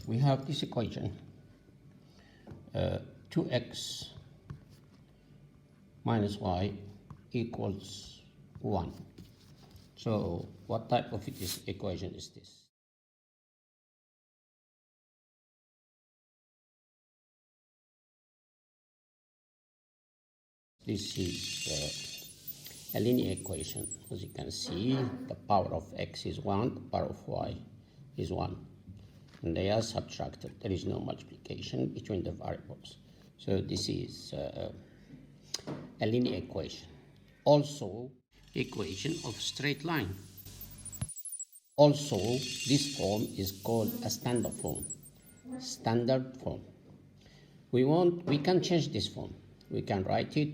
we have this equation, 2x minus y equals 1. So what type of equation is this? This is a linear equation. As you can see, the power of x is 1, the power of y is 1. And they are subtracted. There is no multiplication between the variables. So this is a linear equation. Also, equation of straight line. Also, this form is called a standard form. Standard form. We can change this form. We can write it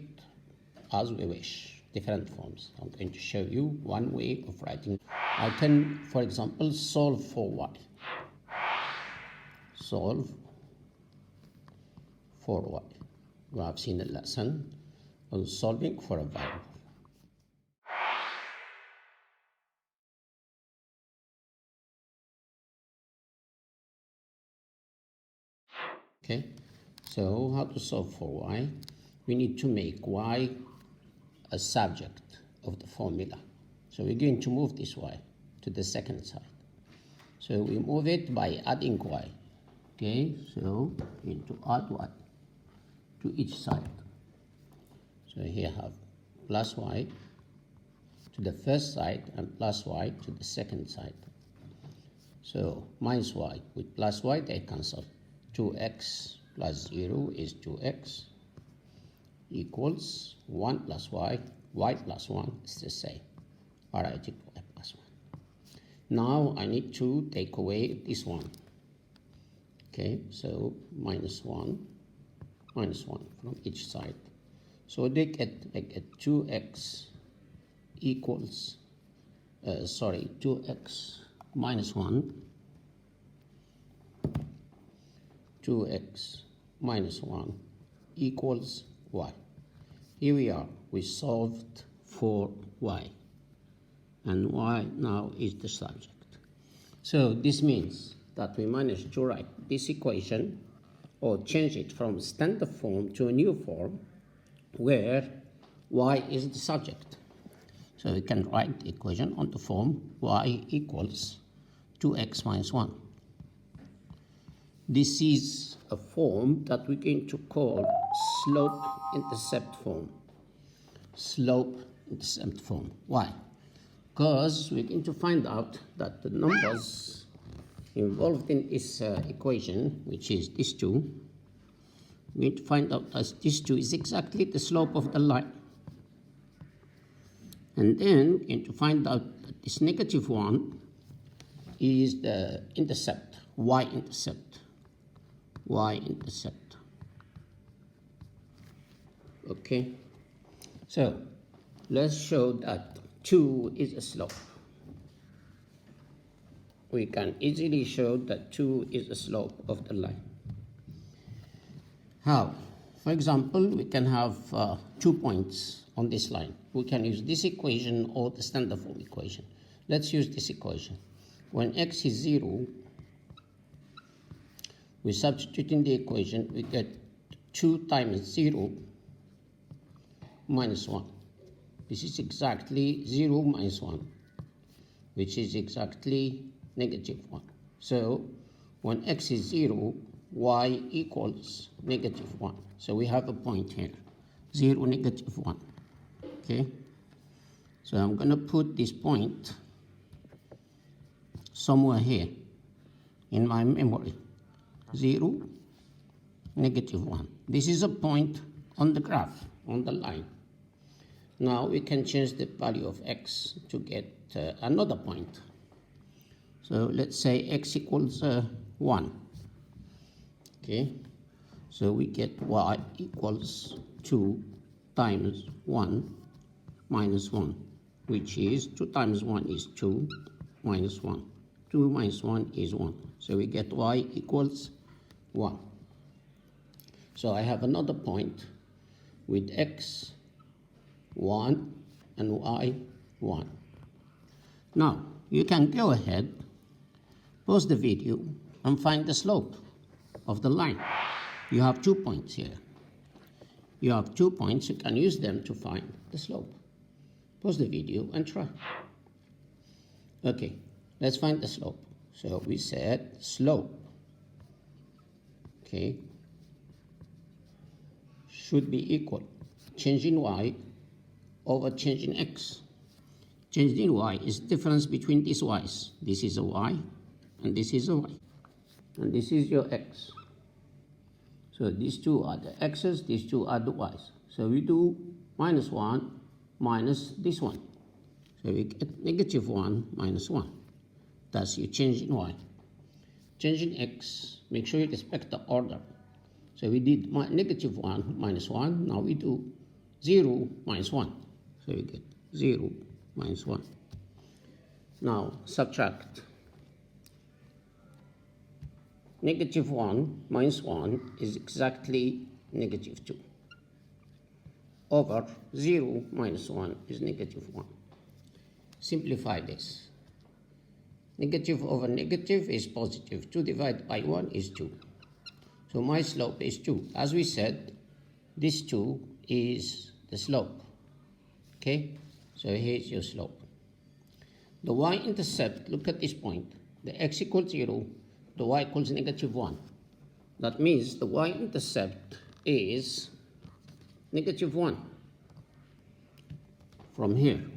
as we wish, different forms. I'm going to show you one way of writing. I can, for example, solve for y. Solve for y. We have seen a lesson on solving for a variable. Okay, so how to solve for y? We need to make y a subject of the formula. So we're going to move this y to the second side. So we move it by adding y. Okay, so we need to add y to each side. So here I have plus y to the first side and plus y to the second side. So minus y with plus y, they cancel. 2x plus 0 is 2x equals 1 plus y plus 1 is the same. I write it y plus 1. Now I need to take away this one. Okay, so minus 1 from each side. So they get 2x equals, 2x minus 1. 2x minus 1 equals y. Here we are. We solved for y. And y now is the subject. So this means that we managed to write this equation or change it from standard form to a new form where y is the subject. So we can write the equation on the form y equals 2x minus 1. This is a form that we're going to call slope-intercept form. Slope-intercept form. Why? Because we're going to find out that the numbers involved in this equation, which is this 2, we're going to find out that this 2 is exactly the slope of the line. And then we're going to find out that this negative 1 is the intercept, y-intercept. Y-intercept. Okay, so let's show that 2 is a slope. We can easily show that 2 is a slope of the line. How? For example, we can have 2 points on this line. We can use this equation or the standard form equation. Let's use this equation. When x is 0, we substitute in the equation, we get 2 times 0 minus 1. This is exactly 0 minus 1, which is exactly negative 1. So when x is 0, y equals negative 1. So we have a point here, 0, negative 1. Okay? So I'm going to put this point somewhere here in my memory. 0, negative 1. This is a point on the graph, on the line. Now we can change the value of x to get another point. So let's say x equals 1. Okay, so we get y equals 2 times 1 minus 1, which is 2 times 1 is 2 minus 1. 2 minus 1 is 1. So we get y equals 1. So I have another point with x 1 and y 1. Now you can go ahead, pause the video and find the slope of the line. You have 2 points here. You have 2 points, you can use them to find the slope. Pause the video and try. Okay, let's find the slope. So we said slope, okay, should be equal change in y over change in x. Change in y is difference between these y's. This is a y and this is a y. And this is your x. So these two are the x's, these two are the y's. So we do -1 minus this one. So we get -1 minus 1. That's your change in y. Change in x, make sure you respect the order. So we did -1 minus 1. Now we do 0 minus 1. So we get 0 minus 1. Now subtract. -1 minus 1 is exactly -2. Over 0 minus 1 is -1. Simplify this. Negative over negative is positive. 2 divided by 1 is 2. So my slope is 2. As we said, this 2 is the slope. Okay? So here's your slope. The y-intercept, look at this point. The x equals 0, the y equals -1. That means the y-intercept is -1 from here.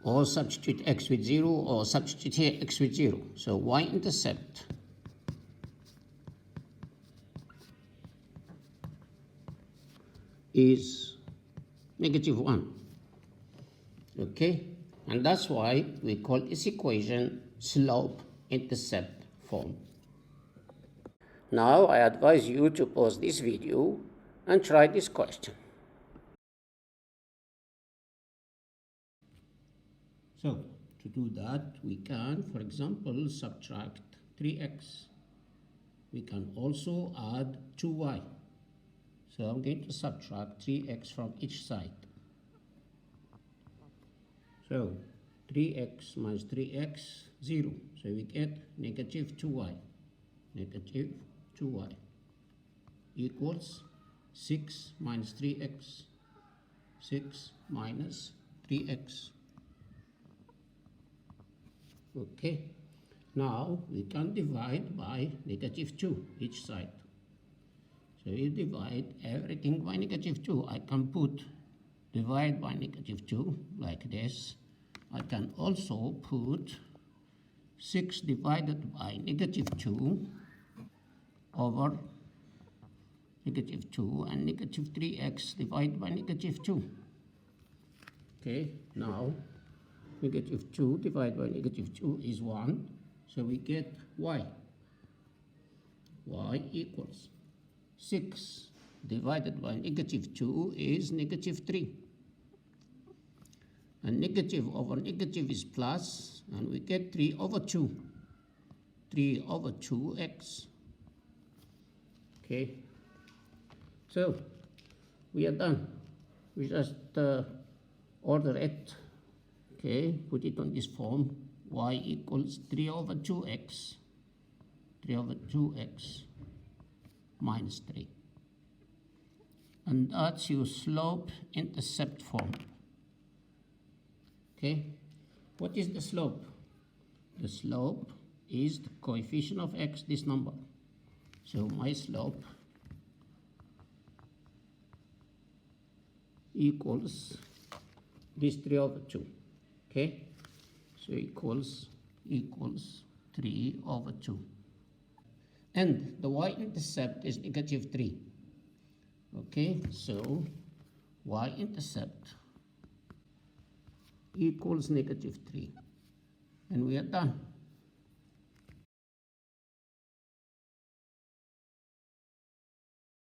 Or substitute x with 0, or substitute here x with 0. So y-intercept is -1. Okay? And that's why we call this equation slope-intercept form. Now I advise you to pause this video and try this question. So, to do that, we can, for example, subtract 3x. We can also add 2y. So I'm going to subtract 3x from each side. So 3x minus 3x, 0. So we get -2y. -2y equals 6 minus 3x. 6 minus 3x. Okay, now we can divide by -2 each side. So you divide everything by -2. I can put divide by -2 like this. I can also put 6 divided by -2 over -2 and -3x divided by -2. Okay, now -2 divided by -2 is 1, so we get y. Y equals 6 divided by -2 is -3. And negative over negative is plus, and we get 3 over 2. 3 over 2x. Okay, so we are done. We just order it. Okay, put it on this form. Y equals 3 over 2x. 3 over 2x minus 3. And that's your slope-intercept form. Okay, what is the slope? The slope is the coefficient of x, this number. So my slope equals this 3 over 2. Okay, so equals 3 over 2. And the y-intercept is -3. Okay, so y-intercept equals -3. And we are done.